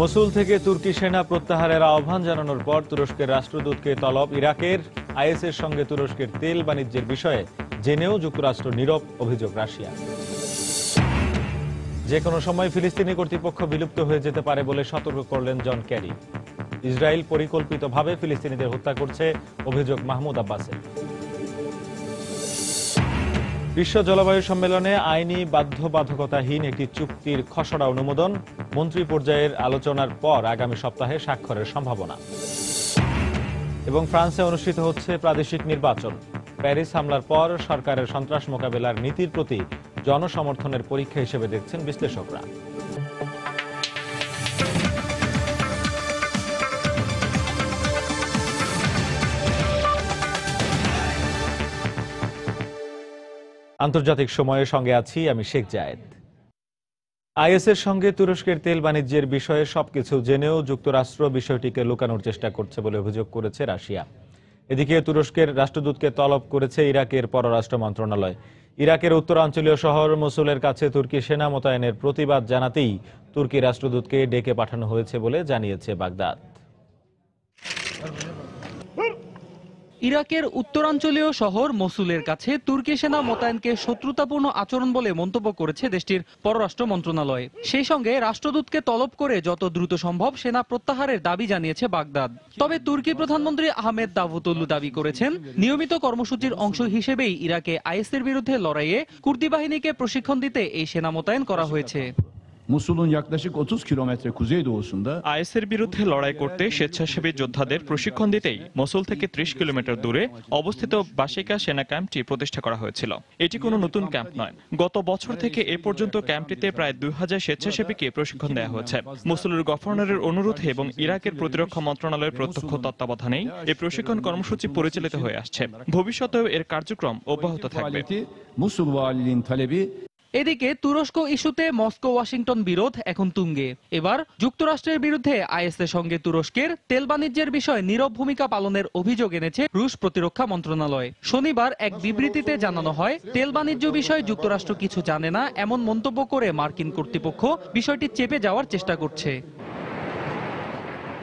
মসুল থেকে তুর্কি সেনা প্রত্যাহারের আহ্বান জানানোর পর তুরস্কের রাষ্ট্রদূতকে তলব। ইরাকের আইএসের সঙ্গে তুরস্কের তেল বাণিজ্যের বিষয়ে জেনেও যুক্তরাষ্ট্র নীরব, অভিযোগ রাশিয়া। যে কোনো সময় ফিলিস্তিনি কর্তৃপক্ষ বিলুপ্ত হয়ে যেতে পারে বলে সতর্ক করলেন জন ক্যারি। ইসরায়েল পরিকল্পিতভাবে ফিলিস্তিনিদের হত্যা করছে, অভিযোগ মাহমুদ আব্বাসের। বিশ্ব জলবায়ু সম্মেলনে আইনি বাধ্যবাধকতাহীন একটি চুক্তির খসড়া অনুমোদন। মন্ত্রী পর্যায়ের আলোচনার পর আগামী সপ্তাহে স্বাক্ষরের সম্ভাবনা। এবং ফ্রান্সে অনুষ্ঠিত হচ্ছে প্রাদেশিক নির্বাচন। প্যারিস হামলার পর সরকারের সন্ত্রাস মোকাবেলার নীতির প্রতি জনসমর্থনের পরীক্ষা হিসেবে দেখছেন বিশ্লেষকরা। আন্তর্জাতিক সময়ের সঙ্গে আছি আমি শেখ জায়েদ। আইএসের সঙ্গে তুরস্কের তেল বাণিজ্যের বিষয়ে সবকিছু জেনেও যুক্তরাষ্ট্র বিষয়টিকে লুকানোর চেষ্টা করছে বলে অভিযোগ করেছে রাশিয়া। এদিকে তুরস্কের রাষ্ট্রদূতকে তলব করেছে ইরাকের পররাষ্ট্র মন্ত্রণালয়। ইরাকের উত্তরাঞ্চলীয় শহর মসুলের কাছে তুর্কি সেনা মোতায়েনের প্রতিবাদ জানাতেই তুর্কি রাষ্ট্রদূতকে ডেকে পাঠানো হয়েছে বলে জানিয়েছে বাগদাদ। ইরাকের উত্তরাঞ্চলীয় শহর মসুলের কাছে তুর্কি সেনা মোতায়েনকে শত্রুতাপূর্ণ আচরণ বলে মন্তব্য করেছে দেশটির পররাষ্ট্র মন্ত্রণালয়। সেই সঙ্গে রাষ্ট্রদূতকে তলব করে যত দ্রুত সম্ভব সেনা প্রত্যাহারের দাবি জানিয়েছে বাগদাদ। তবে তুর্কি প্রধানমন্ত্রী আহমেদ দাভুতোগলু দাবি করেছেন, নিয়মিত কর্মসূচির অংশ হিসেবেই ইরাকে আইএসের বিরুদ্ধে লড়াইয়ে কুর্দি বাহিনীকে প্রশিক্ষণ দিতে এই সেনা মোতায়েন করা হয়েছে। Musul'un yaklaşık 30 kilometre kuzeydoğusunda আইএসের বিরুদ্ধে লড়াই করতে স্বেচ্ছাসেবী যোদ্ধাদের প্রশিক্ষণ দিতেই মসুল থেকে 30 কিলোমিটার দূরে অবস্থিত বাশিকা সেনা ক্যাম্পটি প্রতিষ্ঠা করা হয়েছিল। এটি কোনো নতুন ক্যাম্প নয়। গত বছর থেকে এ পর্যন্ত ক্যাম্পটিতে প্রায় 2000 স্বেচ্ছাসেবীকে প্রশিক্ষণ দেওয়া হয়েছে। মসুলের গভর্নরের অনুরোধে এবং ইরাকের প্রতিরক্ষা মন্ত্রণালয়ের প্রত্যক্ষ তত্ত্বাবধানেই এই প্রশিক্ষণ কর্মসূচি পরিচালিত হয়ে আসছে। ভবিষ্যতেও এর কার্যক্রম অব্যাহত থাকবে। Musul valiliğin talebi এদিকে তুরস্ক ইস্যুতে মস্কো ওয়াশিংটন বিরোধ এখন তুঙ্গে। এবার যুক্তরাষ্ট্রের বিরুদ্ধে আইএসের সঙ্গে তুরস্কের তেল বাণিজ্যের বিষয়ে নীরব ভূমিকা পালনের অভিযোগ এনেছে রুশ প্রতিরক্ষা মন্ত্রণালয়। শনিবার এক বিবৃতিতে জানানো হয়, তেল বাণিজ্য বিষয়ে যুক্তরাষ্ট্র কিছু জানে না এমন মন্তব্য করে মার্কিন কর্তৃপক্ষ বিষয়টি চেপে যাওয়ার চেষ্টা করছে।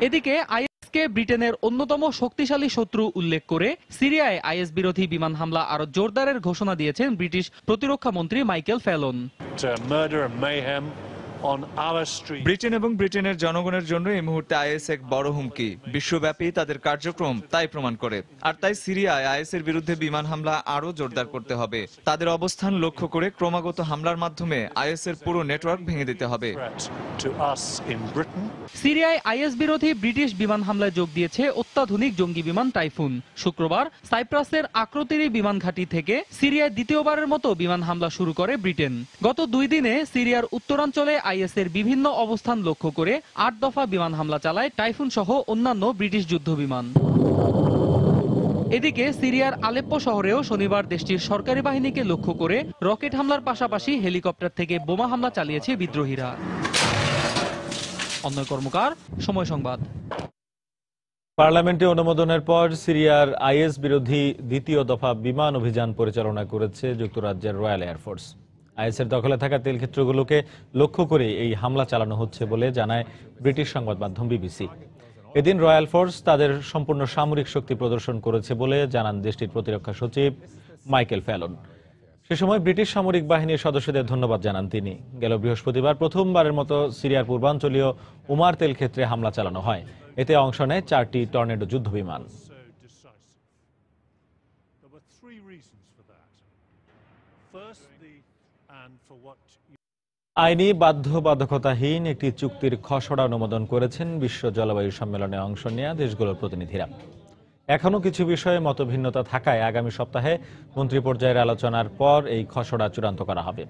এদিকে আইএসকে ব্রিটেনের অন্যতম শক্তিশালী শত্রু উল্লেখ করে সিরিয়ায় আইএস বিরোধী বিমান হামলা আরো জোরদারের ঘোষণা দিয়েছেন ব্রিটিশ প্রতিরক্ষা মন্ত্রী মাইকেল ফ্যালন। ব্রিটেন এবং ব্রিটেনের জনগণের জন্য এই মুহূর্তে আইএস এক বড় হুমকি। বিশ্বব্যাপী তাদের কার্যক্রম তাই প্রমাণ করে। আর তাই সিরিয়ায় আইএস এর বিরুদ্ধে বিমান হামলা আরো জোরদার করতে হবে। তাদের অবস্থান লক্ষ্য করে ক্রমাগত হামলার মাধ্যমে আইএস এর পুরো নেটওয়ার্ক ভেঙে দিতে হবে। সিরিয়ায় আইএস বিরোধী ব্রিটিশ বিমান হামলায় যোগ দিয়েছে অত্যাধুনিক জঙ্গি বিমান টাইফুন। শুক্রবার সাইপ্রাসের আক্রোতিরি বিমান ঘাঁটি থেকে সিরিয়ায় দ্বিতীয়বারের মতো বিমান হামলা শুরু করে ব্রিটেন। গত 2 দিনে সিরিয়ার উত্তরাঞ্চলে আইএস এর বিভিন্ন অবস্থান লক্ষ্য করে 8 দফা বিমান হামলা চালায় টাইফুন সহ অন্যান্য ব্রিটিশ যুদ্ধ বিমান। এদিকে সিরিয়ার আলেপ্পো শহরেও শনিবার দেশটির সরকারি বাহিনীকে লক্ষ্য করে রকেট হামলার পাশাপাশি হেলিকপ্টার থেকে বোমা হামলা চালিয়েছে বিদ্রোহীরা। অন্য কর্মকার, সময় সংবাদ। পার্লামেন্টে অনুমোদনের পর সিরিয়ার আইএস বিরোধী দ্বিতীয় দফা বিমান অভিযান পরিচালনা করেছে যুক্তরাজ্যের রয়্যাল এয়ারফোর্স। আইএসের দখলে থাকা তেল ক্ষেত্রগুলোকে লক্ষ্য করে এই হামলা চালানো হচ্ছে বলে জানায় ব্রিটিশ সংবাদ মাধ্যম বিবিসি। এদিন রয়্যাল ফোর্স তাদের সম্পূর্ণ সামরিক শক্তি প্রদর্শন করেছে বলে জানান দেশটির প্রতিরক্ষা সচিব মাইকেল ফ্যালন। সে সময় ব্রিটিশ সামরিক বাহিনীর সদস্যদের ধন্যবাদ জানান তিনি। গেল বৃহস্পতিবার প্রথমবারের মতো সিরিয়ার পূর্বাঞ্চলীয় উমার তেল ক্ষেত্রে হামলা চালানো হয়। এতে অংশ নেয় 4টি টর্নেডো যুদ্ধ বিমান। আইনি বাধ্যবাধকতাহীন একটি চুক্তির খসড়া অনুমোদন করেছেন বিশ্ব জলবায়ু সম্মেলনে অংশ নেওয়া দেশগুলোর প্রতিনিধিরা। এখনও কিছু বিষয়ে মতভিন্নতা থাকায় আগামী সপ্তাহে মন্ত্রী পর্যায়ের আলোচনার পর এই খসড়া চূড়ান্ত করা হবে।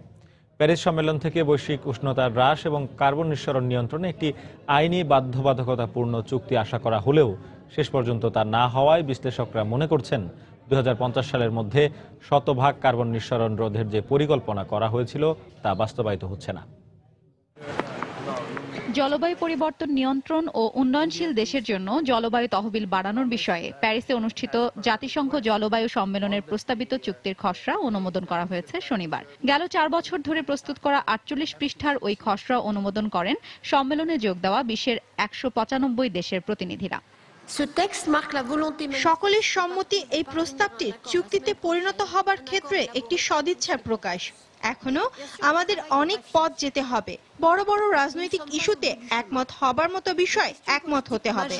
প্যারিস সম্মেলন থেকে বৈশ্বিক উষ্ণতার হ্রাস এবং কার্বন নিঃসরণ নিয়ন্ত্রণে একটি আইনি বাধ্যবাধকতাপূর্ণ চুক্তি আশা করা হলেও শেষ পর্যন্ত তা না হওয়ায় বিশ্লেষকরা মনে করছেন 2050 সালের মধ্যে 100% কার্বন নিঃসরণ রোধের যে পরিকল্পনা করা হয়েছিল তা বাস্তবায়িত হচ্ছে না। জলবায়ু পরিবর্তন নিয়ন্ত্রণ ও উন্নয়নশীল দেশের জন্য জলবায়ু তহবিল বাড়ানোর বিষয়ে প্যারিসে অনুষ্ঠিত জাতিসংঘ জলবায়ু সম্মেলনের প্রস্তাবিত চুক্তির খসড়া অনুমোদন করা হয়েছে শনিবার। গেল 4 বছর ধরে প্রস্তুত করা 48 পৃষ্ঠার ওই খসড়া অনুমোদন করেন সম্মেলনে যোগ দেওয়া বিশ্বের 195 দেশের প্রতিনিধিরা। সকলের সম্মতি এই প্রস্তাবটি চুক্তিতে পরিণত হবার ক্ষেত্রে একটি সদিচ্ছার প্রকাশ। এখনো আমাদের অনেক পথ যেতে হবে। বড় বড় রাজনৈতিক ইস্যুতে একমত হবার মতো বিষয় একমত হতে হবে।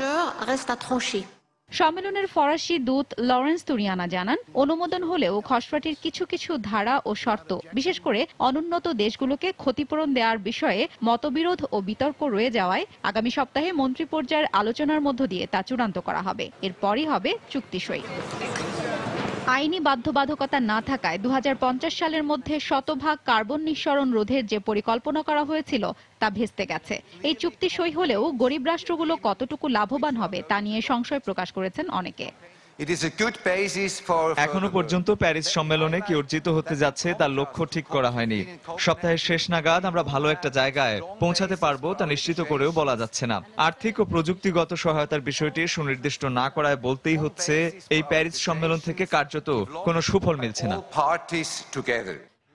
সম্মেলনের ফরাসি দূত লরেন্স তুরিয়ানা জানান, অনুমোদন হলেও খসড়াটির কিছু কিছু ধারা ও শর্ত, বিশেষ করে অনুন্নত দেশগুলোকে ক্ষতিপূরণ দেওয়ার বিষয়ে মতবিরোধ ও বিতর্ক রয়ে যাওয়ায় আগামী সপ্তাহে মন্ত্রী পর্যায়ের আলোচনার মধ্য দিয়ে তা চূড়ান্ত করা হবে। এরপরই হবে চুক্তি সই। আইনি বাধ্যবাধকতা না থাকায় 2050 সালের মধ্যে শতভাগ কার্বন নিঃসরণ রোধের যে পরিকল্পনা করা হয়েছিল তা ভেস্তে গেছে। এই চুক্তি সই হলেও গরিব রাষ্ট্রগুলো কতটুকু লাভবান হবে তা নিয়ে সংশয় প্রকাশ করেছেন অনেকে। এখনো পর্যন্ত প্যারিস সম্মেলনে কি অর্জিত হতে যাচ্ছে তার লক্ষ্য ঠিক করা হয়নি। সপ্তাহের শেষ নাগাদ আমরা ভালো একটা জায়গায় পৌঁছাতে পারবো তা নিশ্চিত করেও বলা যাচ্ছে না। আর্থিক ও প্রযুক্তিগত সহায়তার বিষয়টি সুনির্দিষ্ট না করায় বলতেই হচ্ছে এই প্যারিস সম্মেলন থেকে কার্যত কোনো সুফল মিলছে না।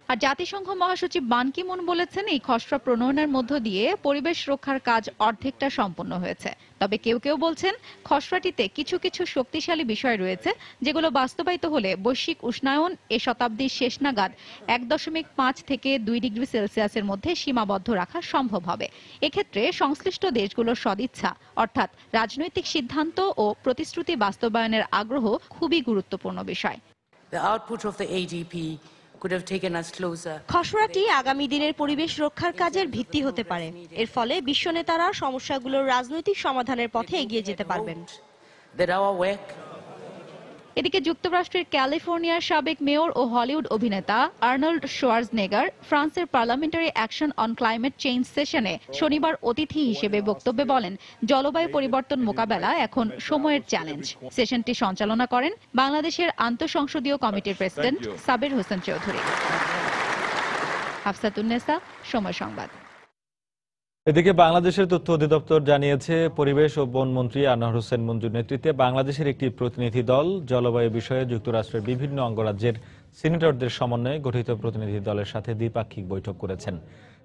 আর জাতিসংঘ মহাসচিব বান কি মুন বলেছেন, এই খসড়া প্রণয়নের মধ্য দিয়ে পরিবেশ রক্ষার কাজ অর্ধেকটা সম্পন্ন হয়েছে। তবে কেউ কেউ বলছেন, খসড়াটিতে কিছু কিছু শক্তিশালী বিষয় রয়েছে যেগুলো বাস্তবায়িত হলে বৈশ্বিক উষ্ণায়ন এ শতাব্দীর শেষ নাগাদ 1.5 থেকে 2 ডিগ্রি সেলসিয়াসের মধ্যে সীমাবদ্ধ রাখা সম্ভব হবে। এক্ষেত্রে সংশ্লিষ্ট দেশগুলোর সদিচ্ছা, অর্থাৎ রাজনৈতিক সিদ্ধান্ত ও প্রতিশ্রুতি বাস্তবায়নের আগ্রহ খুবই গুরুত্বপূর্ণ বিষয়। খসড়াটি আগামী দিনের পরিবেশ রক্ষার কাজের ভিত্তি হতে পারে। এর ফলে বিশ্ব নেতারা সমস্যাগুলোর রাজনৈতিক সমাধানের পথে এগিয়ে যেতে পারবেন। এদিকে যুক্তরাষ্ট্রের ক্যালিফোর্নিয়ার সাবেক মেয়র ও হলিউড অভিনেতা আর্নল্ড শোয়ার্জনেগার ফ্রান্সের parliamentary action on climate change সেশনে শনিবার অতিথি হিসেবে বক্তব্যে বলেন, জলবায়ু পরিবর্তন মোকাবেলা এখন সময়ের চ্যালেঞ্জ। সেশনটি সঞ্চালনা করেন বাংলাদেশের আন্তঃসংসদীয় কমিটির প্রেসিডেন্ট সাবের হোসেন চৌধুরী। হাফসাতুন্নেসা, সময় সংবাদ। এদিকে বাংলাদেশের তথ্য অধিদপ্তর জানিয়েছে, পরিবেশ ও বন মন্ত্রী আনোয়ার হোসেন মঞ্জুর নেতৃত্বে বাংলাদেশের একটি প্রতিনিধি দল জলবায়ু বিষয়ে যুক্তরাষ্ট্রের বিভিন্ন অঙ্গরাজ্যের সিনেটরদের সমন্বয়ে গঠিত প্রতিনিধি দলের সাথে দ্বিপাক্ষিক বৈঠক করেছেন।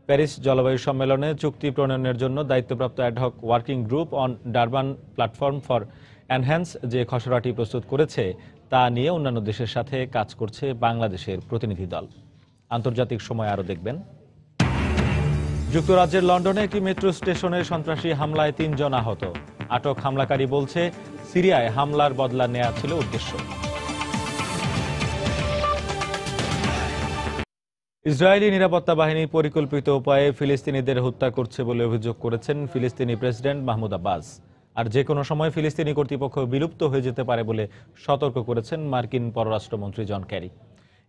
প্যারিস জলবায়ু সম্মেলনে চুক্তি প্রণয়নের জন্য দায়িত্বপ্রাপ্ত ad hoc working group on Durban platform for enhance যে খসড়াটি প্রস্তুত করেছে তা নিয়ে অন্যান্য দেশের সাথে কাজ করছে বাংলাদেশের প্রতিনিধি দল। আন্তর্জাতিক সময় আরও দেখবেন। যুক্তরাজ্যের লন্ডনে একটি মেট্রো স্টেশনে সন্ত্রাসী হামলায় 3 জন আহত। আটক হামলাকারী বলছে, সিরিয়ায় হামলার বদলা নেওয়া ছিল উদ্দেশ্য। ইসরায়েলি নিরাপত্তা বাহিনী পরিকল্পিত উপায়ে ফিলিস্তিনিদের হত্যা করছে বলে অভিযোগ করেছেন ফিলিস্তিনি প্রেসিডেন্ট মাহমুদ আব্বাস। আর যে কোনো সময় ফিলিস্তিনি কর্তৃপক্ষ বিলুপ্ত হয়ে যেতে পারে বলে সতর্ক করেছেন মার্কিন পররাষ্ট্রমন্ত্রী জন ক্যারি।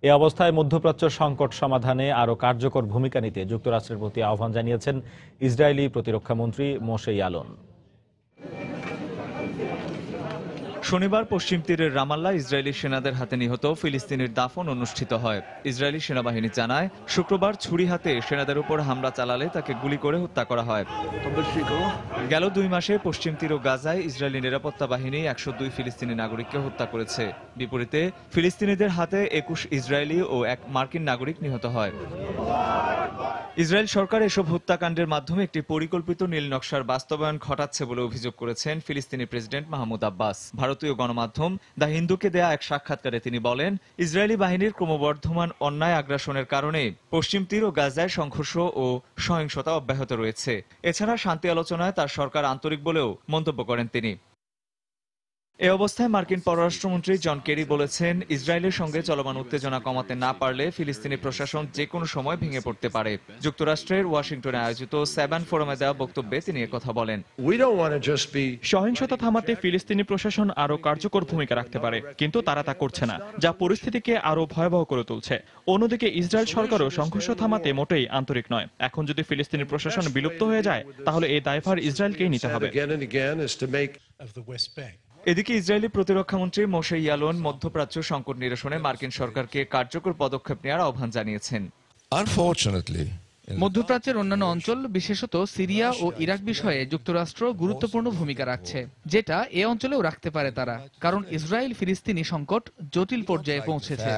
এ অবস্থায় মধ্যপ্রাচ্য সংকট সমাধানে আরও কার্যকর ভূমিকা নিতে যুক্তরাষ্ট্রের প্রতি আহ্বান জানিয়েছেন ইসরায়েলি প্রতিরক্ষামন্ত্রী মোশে ইয়ালন। শনিবার পশ্চিম তীরের রামাল্লা ইসরায়েলি সেনাদের হাতে নিহত ফিলিস্তিনির দাফন অনুষ্ঠিত হয়। ইসরায়েলি সেনাবাহিনী জানায়, শুক্রবার ছুরি হাতে সেনাদের উপর হামলা চালালে তাকে গুলি করে হত্যা করা হয়। গেল 2 মাসে পশ্চিম তীর ও গাজায় ইসরায়েলি নিরাপত্তা বাহিনী 102 ফিলিস্তিনি নাগরিককে হত্যা করেছে। বিপরীতে ফিলিস্তিনিদের হাতে 21 ইসরায়েলি ও 1 মার্কিন নাগরিক নিহত হয়। ইসরায়েল সরকার এসব হত্যাকাণ্ডের মাধ্যমে একটি পরিকল্পিত নীল নকশার বাস্তবায়ন ঘটাচ্ছে বলে অভিযোগ করেছেন ফিলিস্তিনি প্রেসিডেন্ট মাহমুদ আব্বাস। ভারতীয় গণমাধ্যম দ্য হিন্দুকে দেয়া এক সাক্ষাৎকারে তিনি বলেন, ইসরায়েলি বাহিনীর ক্রমবর্ধমান অন্যায় আগ্রাসনের কারণে পশ্চিম তীর ও গাজায় সংঘর্ষ ও সহিংসতা অব্যাহত রয়েছে। এছাড়া শান্তি আলোচনায় তার সরকার আন্তরিক বলেও মন্তব্য করেন তিনি। এ অবস্থায় মার্কিন পররাষ্ট্রমন্ত্রী জন কেরি বলেছেন, ইসরায়েলের সঙ্গে চলমান উত্তেজনা কমাতে না পারলে ফিলিস্তিনি প্রশাসন যে কোনো সময় ভেঙে পড়তে পারে। যুক্তরাষ্ট্রের ওয়াশিংটনে আয়োজিত 7 ফোরামে দেওয়া বক্তব্যে তিনি একথা বলেন। সহিংসতা থামাতে ফিলিস্তিনি প্রশাসন আরও কার্যকর ভূমিকা রাখতে পারে, কিন্তু তারা তা করছে না, যা পরিস্থিতিকে আরও ভয়াবহ করে তুলছে। অন্যদিকে ইসরায়েল সরকারও সংঘর্ষ থামাতে মোটেই আন্তরিক নয়। এখন যদি ফিলিস্তিনি প্রশাসন বিলুপ্ত হয়ে যায়, তাহলে এই দায়ভার ইসরায়েলকেই নিতে হবে। এদিকে ইসরায়েলি প্রতিরক্ষামন্ত্রী মোশে ইয়ালন মধ্যপ্রাচ্য সংকট নিরসনে মার্কিন সরকারকে কার্যকর পদক্ষেপ নেওয়ার আহ্বান জানিয়েছেন। Unfortunately, মধ্যপ্রাচ্যের অন্যান্য অঞ্চল বিশেষত সিরিয়া ও ইরাক বিষয়ে যুক্তরাষ্ট্র গুরুত্বপূর্ণ ভূমিকা রাখছে, যেটা এ অঞ্চলেও রাখতে পারে তারা, কারণ ইসরায়েল ফিলিস্তিনি সংকট জটিল পর্যায়ে পৌঁছেছে।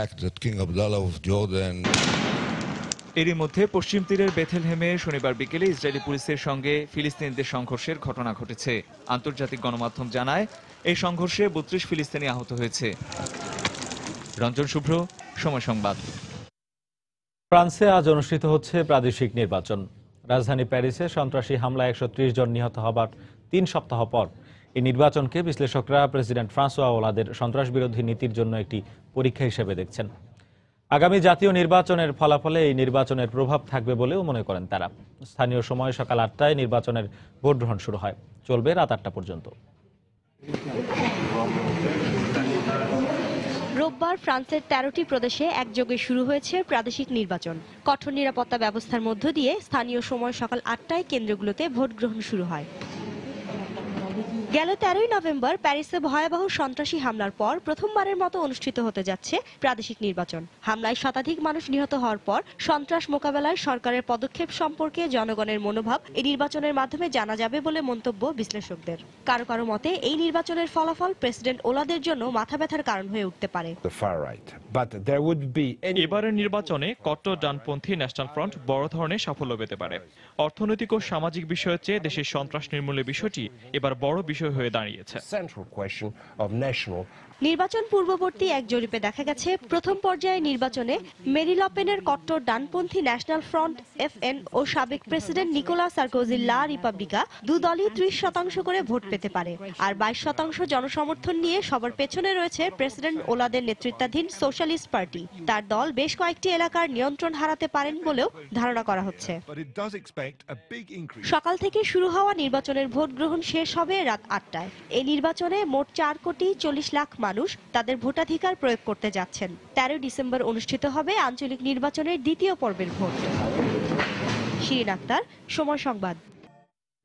এরই মধ্যে পশ্চিম তীরের বেথেলহেমে শনিবার বিকেলে ইসরায়েলি পুলিশের সঙ্গে ফিলিস্তিনিদের সংঘর্ষের ঘটনা ঘটেছে। আন্তর্জাতিক গণমাধ্যম জানায় এই সংঘর্ষে 32 ফিলিস্তিনি আহত হয়েছে। রঞ্জন শুভ্র, সময় সংবাদ। ফ্রান্সে আজ অনুষ্ঠিত হচ্ছে প্রাদেশিক নির্বাচন। রাজধানী প্যারিসে সন্ত্রাসী হামলায় 130 জন নিহত হবার 3 সপ্তাহ পর এই নির্বাচনকে বিশ্লেষকরা প্রেসিডেন্ট ফ্রাঁসোয়া ওলাদের সন্ত্রাস বিরোধী নীতির জন্য একটি পরীক্ষা হিসেবে দেখছেন। আগামী জাতীয় নির্বাচনের ফলাফলে এই নির্বাচনের প্রভাব থাকবে বলেও মনে করেন তারা। স্থানীয় সময় সকাল 8টায় নির্বাচনের ভোট গ্রহণ শুরু হয়, চলবে রাত 8টা পর্যন্ত। রোববার ফ্রান্সের 13টি প্রদেশে একযোগে শুরু হয়েছে প্রাদেশিক নির্বাচন। কঠোর নিরাপত্তা ব্যবস্থার মধ্য দিয়ে স্থানীয় সময় সকাল 8টায় কেন্দ্রগুলোতে ভোট গ্রহণ শুরু হয়। গেল 13ই নভেম্বর প্যারিসে ভয়াবহ সন্ত্রাসী হামলার পর প্রথমবারের মতো অনুষ্ঠিত হতে যাচ্ছে প্রাদেশিক নির্বাচন। হামলায় শতাধিক মানুষ নিহত হওয়ার পর সন্ত্রাস মোকাবেলায় সরকারের পদক্ষেপ সম্পর্কে জনগণের মনোভাব এই নির্বাচনের মাধ্যমে জানা যাবে বলে মন্তব্য বিশ্লেষকদের। কারো কারো মতে এই নির্বাচনের ফলাফল প্রেসিডেন্ট ওলাদের জন্য মাথা ব্যথার কারণ হয়ে উঠতে পারে। এবারের নির্বাচনে কট্টর ডানপন্থী ন্যাশনাল ফ্রন্ট বড় ধরনের সাফল্য পেতে পারে। অর্থনৈতিক ও সামাজিক বিষয়ের চেয়ে দেশের সন্ত্রাস নির্মূলের বিষয়টি এবার বড় বিষয় হয়ে দাঁড়িয়েছে। নির্বাচন পূর্ববর্তী এক জরিপে দেখা গেছে প্রথম পর্যায়ে নির্বাচনে মেরি লপেনের কট্টর ডানপন্থী ন্যাশনাল ফ্রন্ট এফএন ও সাবেক প্রেসিডেন্ট নিকোলাস সার্কোজির লা রিপাবলিকা দু দলই 30% করে ভোট পেতে পারে। আর 22% জনসমর্থন নিয়ে সবার পেছনে রয়েছে প্রেসিডেন্ট ওলাদের নেতৃত্বাধীন সোশ্যালিস্ট পার্টি। তার দল বেশ কয়েকটি এলাকার নিয়ন্ত্রণ হারাতে পারেন বলেও ধারণা করা হচ্ছে। সকাল থেকে শুরু হওয়া নির্বাচনের ভোট গ্রহণ শেষ হবে রাত 8টায়। এই নির্বাচনে মোট 4,40,00,000 মানুষ তাদের ভোটাধিকার প্রয়োগ করতে যাচ্ছেন। 13 ডিসেম্বর অনুষ্ঠিত হবে আঞ্চলিক নির্বাচনের দ্বিতীয় পর্বের ভোট। শিরিন আক্তার, সময় সংবাদ।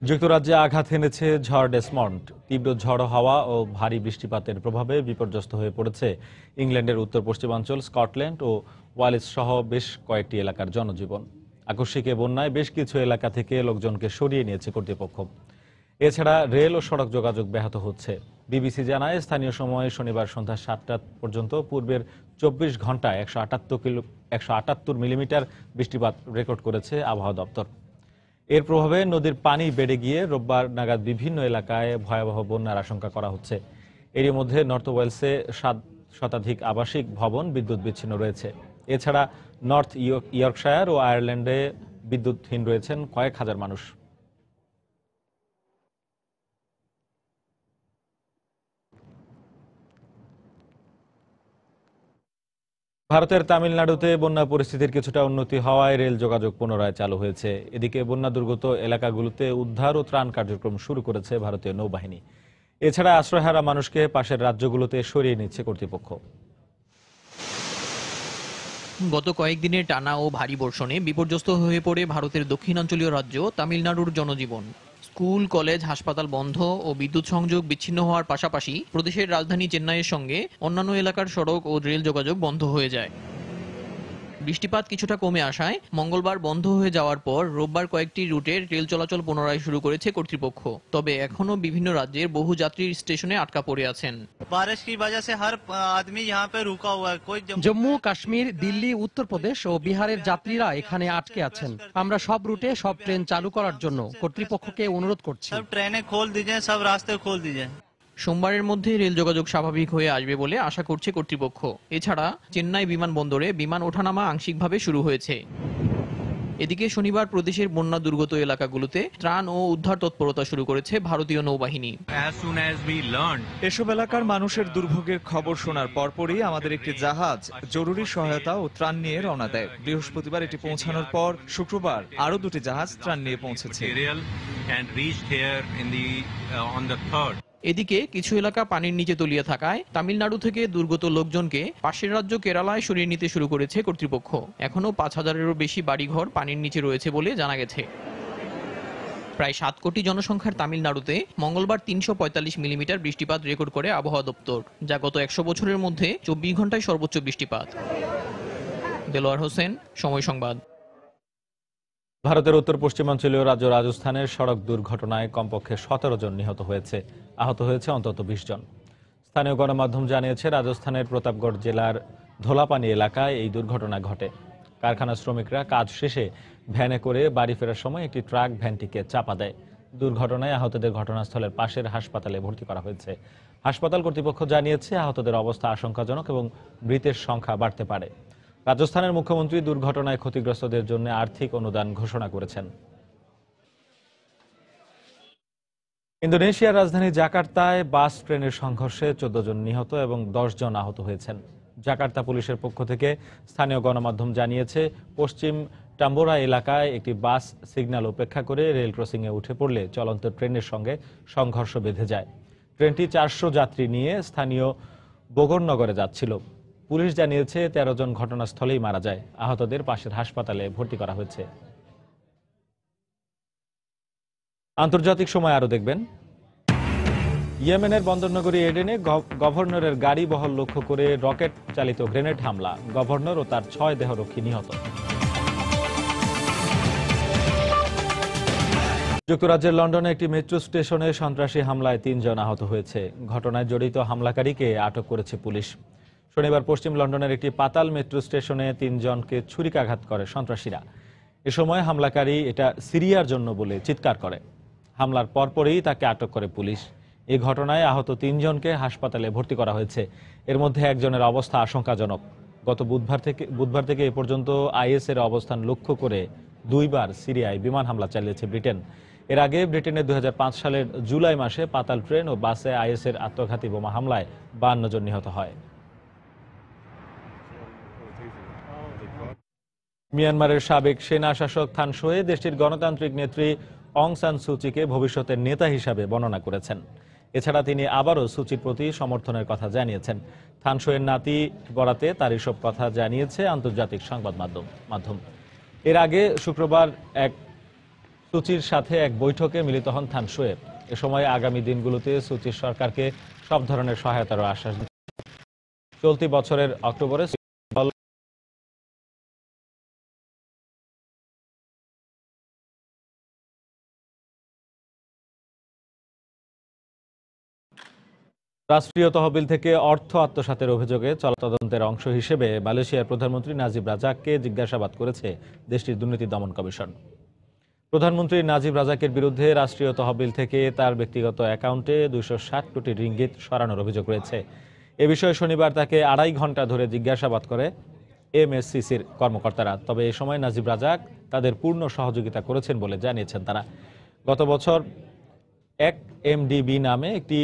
যুক্তরাজ্যে আঘাত হেনেছে ঝড় ডেসমন্ড। তীব্র ঝড়ো হাওয়া ও ভারী বৃষ্টিপাতের প্রভাবে বিপর্যস্ত হয়ে পড়েছে ইংল্যান্ডের উত্তর পশ্চিমাঞ্চল, স্কটল্যান্ড ও ওয়ালেস সহ বেশ কয়েকটি এলাকার জনজীবন। আকস্মিক এ বন্যায় বেশ কিছু এলাকা থেকে লোকজনকে সরিয়ে নিয়েছে কর্তৃপক্ষ। এছাড়া রেল ও সড়ক যোগাযোগ ব্যাহত হচ্ছে। বিবিসি জানায় স্থানীয় সময় শনিবার সন্ধ্যা 7টা পর্যন্ত পূর্বের 24 ঘন্টায় 178 মিলিমিটার বৃষ্টিপাত রেকর্ড করেছে আবহাওয়া দপ্তর। এর প্রভাবে নদীর পানি বেড়ে গিয়ে রোববার নাগাদ বিভিন্ন এলাকায় ভয়াবহ বন্যার আশঙ্কা করা হচ্ছে। এরই মধ্যে নর্থ ওয়েলসে 7 শতাধিক আবাসিক ভবন বিদ্যুৎ বিচ্ছিন্ন রয়েছে। এছাড়া নর্থ ইয়র্কশায়ার ও আয়ারল্যান্ডে বিদ্যুৎহীন রয়েছেন কয়েক হাজার মানুষ। ভারতের তামিলনাড়ুতে বন্যা পরিস্থিতির কিছুটা উন্নতি হওয়ায় রেল যোগাযোগ পুনরায় চালু হয়েছে। এদিকে বন্যা দুর্গত এলাকাগুলোতে উদ্ধার ও ত্রাণ কার্যক্রম শুরু করেছে ভারতীয় নৌবাহিনী। এছাড়া আশ্রয়হারা মানুষকে পাশের রাজ্যগুলোতে সরিয়ে নিচ্ছে কর্তৃপক্ষ। গত কয়েকদিনের টানা ও ভারী বর্ষণে বিপর্যস্ত হয়ে পড়ে ভারতের দক্ষিণাঞ্চলীয় রাজ্য তামিলনাড়ুর জনজীবন। স্কুল, কলেজ, হাসপাতাল বন্ধ ও বিদ্যুৎ সংযোগ বিচ্ছিন্ন হওয়ার পাশাপাশি প্রদেশের রাজধানী চেন্নাইয়ের সঙ্গে অন্যান্য এলাকার সড়ক ও রেল যোগাযোগ বন্ধ হয়ে যায়। বৃষ্টিপাত কিছুটা কমে আসায় মঙ্গলবার বন্ধ হয়ে যাওয়ার পর রোববার কয়েকটি রুটের রেল চলাচল পুনরায় শুরু করেছে কর্তৃপক্ষ। তবে এখনো বিভিন্ন রাজ্যের বহু যাত্রী স্টেশনে আটকা পড়ে আছেন। জম্মু, কাশ্মীর, দিল্লি, উত্তরপ্রদেশ ও বিহারের যাত্রীরা এখানে আটকে আছেন। আমরা সব রুটে সব ট্রেন চালু করার জন্য কর্তৃপক্ষকে অনুরোধ করছি। সোমবারের মধ্যে রেল যোগাযোগ স্বাভাবিক হয়ে আসবে বলে আশা করছে কর্তৃপক্ষ। এছাড়া চেন্নাই বিমানবন্দরে বিমান ওঠানামা আংশিকভাবে শুরু হয়েছে। এদিকে শনিবার প্রদেশের বন্যা দুর্গত এলাকাগুলোতে ত্রাণ ও উদ্ধার তৎপরতা শুরু করেছে ভারতীয় নৌবাহিনী। এসব এলাকার মানুষের দুর্ভোগের খবর শোনার পরপরই আমাদের একটি জাহাজ জরুরি সহায়তা ও ত্রাণ নিয়ে রওনা দেয়। বৃহস্পতিবার এটি পৌঁছানোর পর শুক্রবার আরো 2টি জাহাজ ত্রাণ নিয়ে পৌঁছেছে। এদিকে কিছু এলাকা পানির নিচে তলিয়ে থাকায় তামিলনাড়ু থেকে দুর্গত লোকজনকে পাশের রাজ্য কেরালায় সরিয়ে নিতে শুরু করেছে কর্তৃপক্ষ। এখনো 5,000-এরও বেশি বাড়িঘর পানির নিচে রয়েছে বলে জানা গেছে। প্রায় 7 কোটি জনসংখ্যার তামিলনাড়ুতে মঙ্গলবার 345 মিলিমিটার বৃষ্টিপাত রেকর্ড করে আবহাওয়া দপ্তর, যা গত 100 বছরের মধ্যে 24 ঘন্টায় সর্বোচ্চ বৃষ্টিপাত। দেলোয়ার হোসেন, সময় সংবাদ। ভারতের উত্তর পশ্চিমাঞ্চলীয় রাজ্য রাজস্থানের সড়ক দুর্ঘটনায় কমপক্ষে 17 জন নিহত হয়েছে, আহত হয়েছে অন্তত 20 জন। স্থানীয় গণমাধ্যম জানিয়েছে, রাজস্থানের প্রতাপগড় জেলার ধোলাপানি এলাকায় এই দুর্ঘটনা ঘটে। কারখানা শ্রমিকরা কাজ শেষে ভ্যানে করে বাড়ি ফেরার সময় একটি ট্রাক ভ্যানটিকে চাপা দেয়। দুর্ঘটনায় আহতদের ঘটনাস্থলের পাশের হাসপাতালে ভর্তি করা হয়েছে। হাসপাতাল কর্তৃপক্ষ জানিয়েছে, আহতদের অবস্থা আশঙ্কাজনক এবং মৃতের সংখ্যা বাড়তে পারে। রাজস্থানের মুখ্যমন্ত্রী দুর্ঘটনায় ক্ষতিগ্রস্তদের জন্য আর্থিক অনুদান ঘোষণা করেছেন। ইন্দোনেশিয়ার রাজধানী জাকার্তায় বাস ট্রেনের সংঘর্ষে 14 জন নিহত এবং 10 জন আহত হয়েছেন। জাকার্তা পুলিশের পক্ষ থেকে স্থানীয় গণমাধ্যম জানিয়েছে, পশ্চিম টাম্বোরা এলাকায় একটি বাস সিগন্যাল উপেক্ষা করে রেল ক্রসিংয়ে উঠে পড়লে চলন্ত ট্রেনের সঙ্গে সংঘর্ষ বেঁধে যায়। ট্রেনটি 400 যাত্রী নিয়ে স্থানীয় বগরনগরে যাচ্ছিল। পুলিশ জানিয়েছে, 13 জন ঘটনাস্থলেই মারা যায়। আহতদের পাশের হাসপাতালে ভর্তি করা হয়েছে। আন্তর্জাতিক সময় আরো দেখবেন, ইয়েমেনের বন্দরনগরী এডেনে গভর্নরের গাড়ি বহর লক্ষ্য করে রকেট চালিত গ্রেনেড হামলা, গভর্নর ও তার 6 দেহরক্ষী নিহত। যুক্তরাজ্যের লন্ডনে একটি মেট্রো স্টেশনে সন্ত্রাসী হামলায় 3 জন আহত হয়েছে। ঘটনায় জড়িত হামলাকারীকে আটক করেছে পুলিশ। শনিবার পশ্চিম লন্ডনের একটি পাতাল মেট্রো স্টেশনে 3 জনকে ছুরিকাঘাত করে সন্ত্রাসীরা। এ সময় হামলাকারী এটা সিরিয়ার জন্য বলে চিৎকার করে। হামলার পরপরই তাকে আটক করে পুলিশ। এই ঘটনায় আহত 3 জনকে হাসপাতালে ভর্তি করা হয়েছে। এর মধ্যে একজনের অবস্থা আশঙ্কাজনক। গত বুধবার থেকে এ পর্যন্ত আইএস এর অবস্থান লক্ষ্য করে 2 বার সিরিয়ায় বিমান হামলা চালিয়েছে ব্রিটেন। এর আগে ব্রিটেনে 2005 সালের জুলাই মাসে পাতাল ট্রেন ও বাসে আইএস এর আত্মঘাতী বোমা হামলায় 52 জন নিহত হয়। মিয়ানমারের সাবেক সেনা শাসক থান সোয়ে দেশটির গণতান্ত্রিক নেত্রী অং সান সুচিকে ভবিষ্যতের নেতা হিসাবে বর্ণনা করেছেন। এছাড়া তিনি আবারও সুচির প্রতি সমর্থনের কথা জানিয়েছেন। থান সোয়ের নাতি বরাতে তার এসব কথা জানিয়েছে আন্তর্জাতিক সংবাদ মাধ্যম। এর আগে শুক্রবার সুচির সাথে এক বৈঠকে মিলিত হন থান সোয়ে। এ সময় আগামী দিনগুলোতে সুচির সরকারকে সব ধরনের সহায়তার আশ্বাস দিয়েছেন। চলতি বছরের অক্টোবরে রাষ্ট্রীয় তহবিল থেকে অর্থ আত্মসাতের অভিযোগে চলা তদন্তের অংশ হিসেবে মালয়েশিয়ার প্রধানমন্ত্রী নাজিব রাজাককে জিজ্ঞাসাবাদ করেছে দেশটির দুর্নীতি দমন কমিশন। প্রধানমন্ত্রী নাজিব রাজাকের বিরুদ্ধে রাষ্ট্রীয় তহবিল থেকে তার ব্যক্তিগত অ্যাকাউন্টে 260 কোটি রিঙ্গিত সরানোর অভিযোগ রয়েছে। এ বিষয়ে শনিবার তাকে 2.5 ঘন্টা ধরে জিজ্ঞাসাবাদ করে এমএসসিসির কর্মকর্তারা। তবে এ সময় নাজিব রাজাক তাদের পূর্ণ সহযোগিতা করেছেন বলে জানিয়েছেন তারা। গত বছর এমডিবি নামে একটি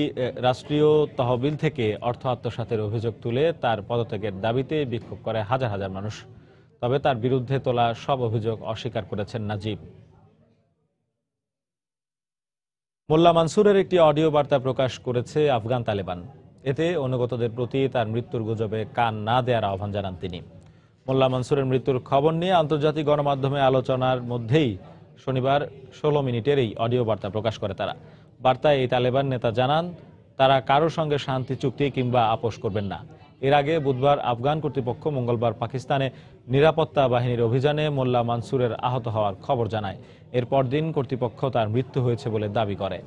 রাষ্ট্রীয় তহবিল থেকে অর্থ আত্মসাতের অভিযোগ তুলে তার পদত্যাগের দাবিতে বিক্ষোভ করে হাজার হাজার মানুষ। তবে তার বিরুদ্ধে তোলা সব অভিযোগ অস্বীকার করেছেন নাজিব। মোল্লা মানসুরের একটি অডিও বার্তা প্রকাশ করেছে আফগান তালেবান। এতে অনুগতদের প্রতি তার মৃত্যুর গুজবে কান না দেওয়ার আহ্বান জানান তিনি। মোল্লা মানসুরের মৃত্যুর খবর নিয়ে আন্তর্জাতিক গণমাধ্যমে আলোচনার মধ্যেই শনিবার 16 মিনিটের এই অডিও বার্তা প্রকাশ করে তারা। বার্তায় এই তালেবান নেতা জানান, তারা কারোর সঙ্গে শান্তি চুক্তি কিংবা আপোষ করবেন না। এর আগে বুধবার আফগান কর্তৃপক্ষ মঙ্গলবার পাকিস্তানে নিরাপত্তা বাহিনীর অভিযানে মোল্লা মানসুরের আহত হওয়ার খবর জানায়। এর পরদিন কর্তৃপক্ষ তার মৃত্যু হয়েছে বলে দাবি করে।